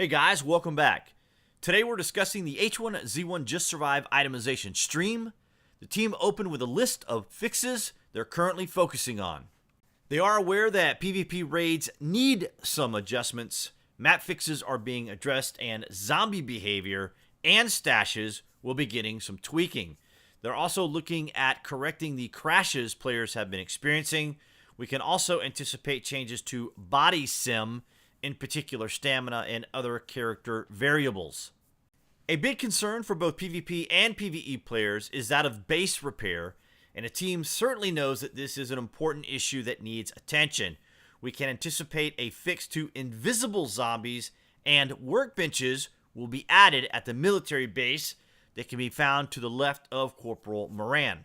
Hey guys, welcome back. Today we're discussing the H1Z1 Just Survive itemization stream. The team opened with a list of fixes they're currently focusing on. They are aware that PvP raids need some adjustments, map fixes are being addressed, and zombie behavior and stashes will be getting some tweaking. They're also looking at correcting the crashes players have been experiencing. We can also anticipate changes to body sim, in particular stamina and other character variables. A big concern for both PvP and PvE players is that of base repair, and a team certainly knows that this is an important issue that needs attention. We can anticipate a fix to invisible zombies, and workbenches will be added at the military base that can be found to the left of Corporal Moran.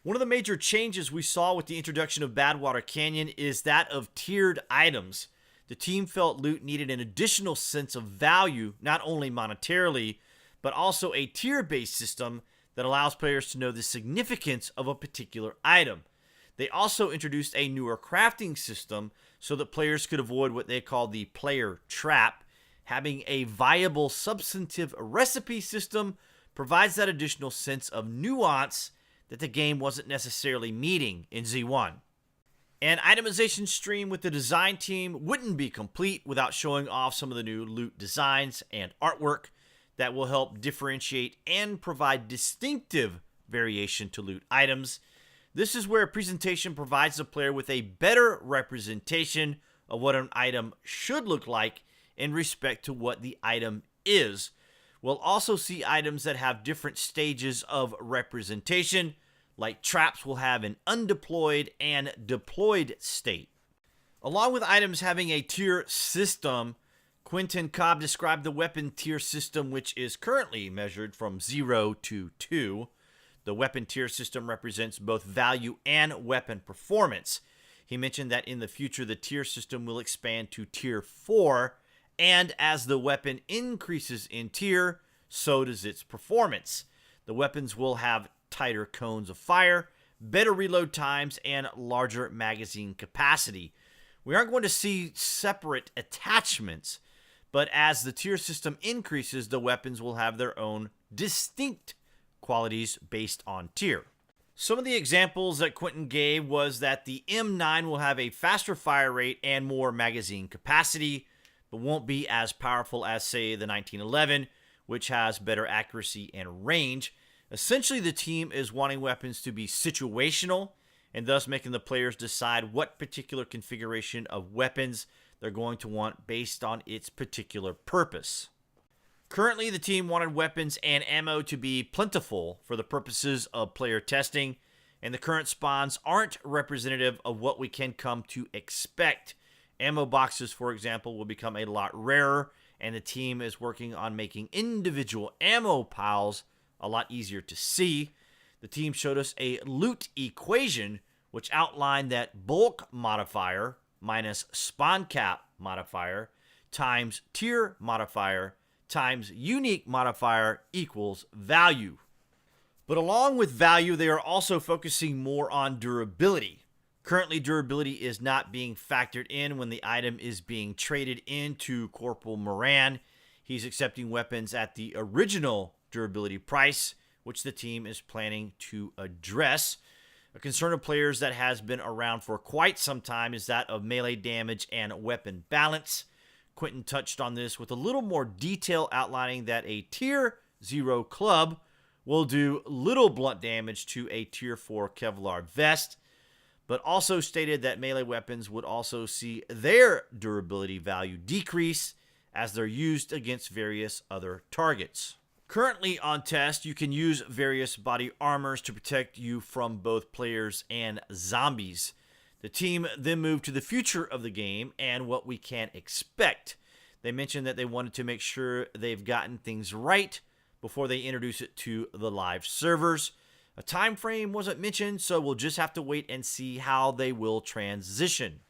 One of the major changes we saw with the introduction of Badwater Canyon is that of tiered items. The team felt loot needed an additional sense of value, not only monetarily, but also a tier-based system that allows players to know the significance of a particular item. They also introduced a newer crafting system so that players could avoid what they call the player trap. Having a viable substantive recipe system provides that additional sense of nuance that the game wasn't necessarily meeting in Z1. An itemization stream with the design team wouldn't be complete without showing off some of the new loot designs and artwork that will help differentiate and provide distinctive variation to loot items. This is where a presentation provides the player with a better representation of what an item should look like in respect to what the item is. We'll also see items that have different stages of representation, like traps will have an undeployed and deployed state. Along with items having a tier system, Quentin Cobb described the weapon tier system, which is currently measured from 0 to 2. The weapon tier system represents both value and weapon performance. He mentioned that in the future the tier system will expand to tier 4, and as the weapon increases in tier, so does its performance. The weapons will have tighter cones of fire, better reload times, and larger magazine capacity. We aren't going to see separate attachments, but as the tier system increases, the weapons will have their own distinct qualities based on tier. Some of the examples that Quentin gave was that the M9 will have a faster fire rate and more magazine capacity, but won't be as powerful as, say, the 1911, which has better accuracy and range. Essentially, the team is wanting weapons to be situational and thus making the players decide what particular configuration of weapons they're going to want based on its particular purpose. Currently, the team wanted weapons and ammo to be plentiful for the purposes of player testing, and the current spawns aren't representative of what we can come to expect. Ammo boxes, for example, will become a lot rarer, and the team is working on making individual ammo piles a lot easier to see. The team showed us a loot equation which outlined that bulk modifier minus spawn cap modifier times tier modifier times unique modifier equals value. But along with value, they are also focusing more on durability. Currently, durability is not being factored in when the item is being traded into Corporal Moran. He's accepting weapons at the original durability price, which the team is planning to address. A concern of players that has been around for quite some time is that of melee damage and weapon balance. Quentin touched on this with a little more detail, outlining that a tier 0 club will do little blunt damage to a tier 4 Kevlar vest, but also stated that melee weapons would also see their durability value decrease as they're used against various other targets. Currently on test, you can use various body armors to protect you from both players and zombies. The team then moved to the future of the game and what we can expect. They mentioned that they wanted to make sure they've gotten things right before they introduce it to the live servers. A time frame wasn't mentioned, so we'll just have to wait and see how they will transition.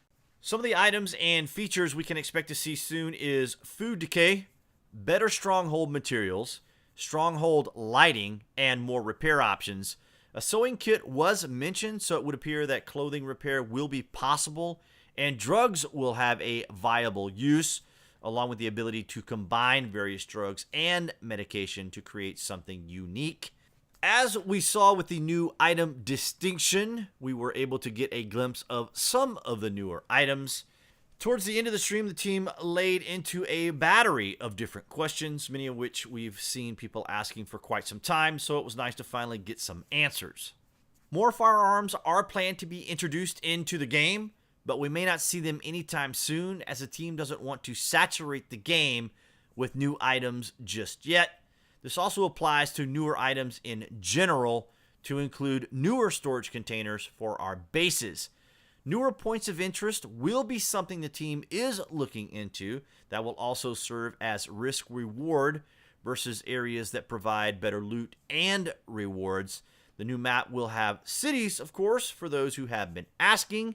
Some of the items and features we can expect to see soon is food decay, better stronghold materials, stronghold lighting, and more repair options. A sewing kit was mentioned, so it would appear that clothing repair will be possible, and drugs will have a viable use. along with the ability to combine various drugs and medication to create something unique. As we saw with the new item distinction, we were able to get a glimpse of some of the newer items. Towards the end of the stream, the team laid into a battery of different questions, many of which we've seen people asking for quite some time, so it was nice to finally get some answers. More firearms are planned to be introduced into the game, but we may not see them anytime soon, as the team doesn't want to saturate the game with new items just yet. This also applies to newer items in general, to include newer storage containers for our bases. Newer points of interest will be something the team is looking into that will also serve as risk-reward versus areas that provide better loot and rewards. The new map will have cities, of course, for those who have been asking,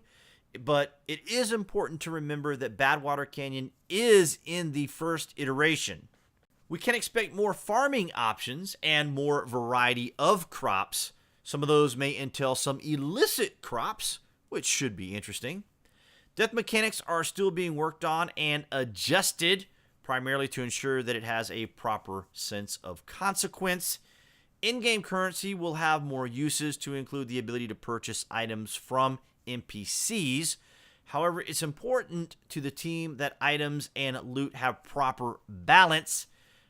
but it is important to remember that Badwater Canyon is in the first iteration. We can expect more farming options and more variety of crops. Some of those may entail some illicit crops, which should be interesting. Death mechanics are still being worked on and adjusted, primarily to ensure that it has a proper sense of consequence. In-game currency will have more uses, to include the ability to purchase items from NPCs. However, it's important to the team that items and loot have proper balance.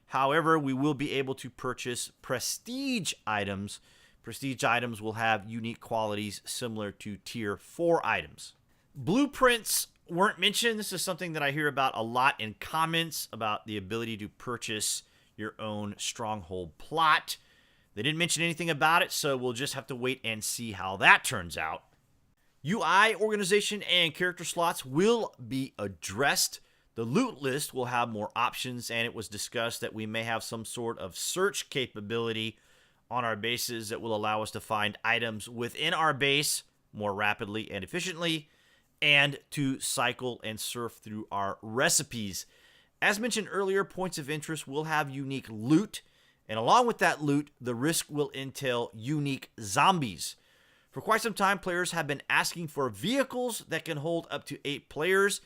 However, we will be able to purchase prestige items. Prestige items will have unique qualities similar to tier 4 items. Blueprints weren't mentioned. This is something that I hear about a lot in comments about the ability to purchase your own stronghold plot. They didn't mention anything about it, so we'll just have to wait and see how that turns out. UI organization and character slots will be addressed. The loot list will have more options, and it was discussed that we may have some sort of search capability on our bases that will allow us to find items within our base more rapidly and efficiently, and to cycle and surf through our recipes. As mentioned earlier, points of interest will have unique loot, and along with that loot, the risk will entail unique zombies. For quite some time, players have been asking for vehicles that can hold up to 8 players,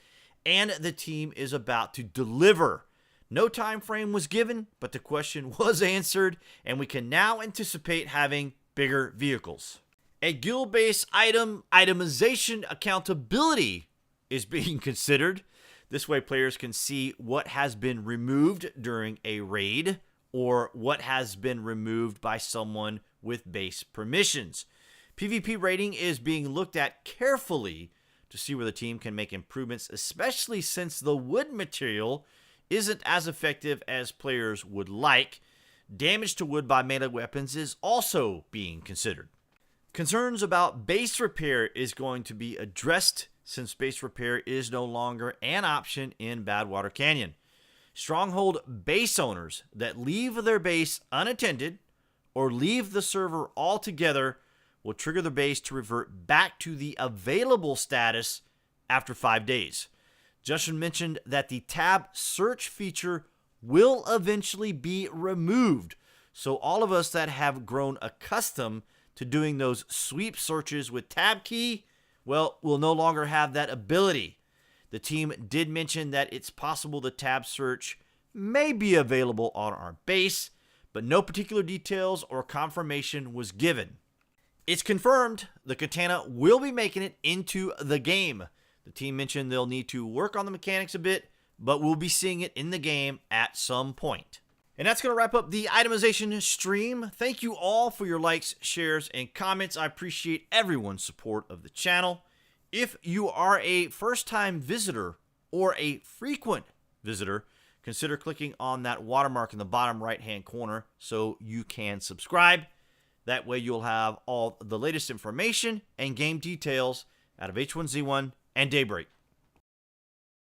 and the team is about to deliver. No time frame was given, but the question was answered, and we can now anticipate having bigger vehicles. A guild-based itemization accountability is being considered. This way, players can see what has been removed during a raid or what has been removed by someone with base permissions. PvP rating is being looked at carefully to see where the team can make improvements, especially since the wood material isn't as effective as players would like. Damage to wood by melee weapons is also being considered. Concerns about base repair is going to be addressed, since base repair is no longer an option in Badwater Canyon. Stronghold base owners that leave their base unattended or leave the server altogether will trigger the base to revert back to the available status after 5 days. Justin mentioned that the tab search feature will eventually be removed, so all of us that have grown accustomed to doing those sweep searches with tab key, well, we'll no longer have that ability. The team did mention that it's possible the tab search may be available on our base, but no particular details or confirmation was given. It's confirmed the katana will be making it into the game. The team mentioned they'll need to work on the mechanics a bit, but we'll be seeing it in the game at some point. And that's going to wrap up the itemization stream. Thank you all for your likes, shares, and comments. I appreciate everyone's support of the channel. If you are a first-time visitor or a frequent visitor, consider clicking on that watermark in the bottom right-hand corner so you can subscribe. That way you'll have all the latest information and game details out of H1Z1 and Daybreak.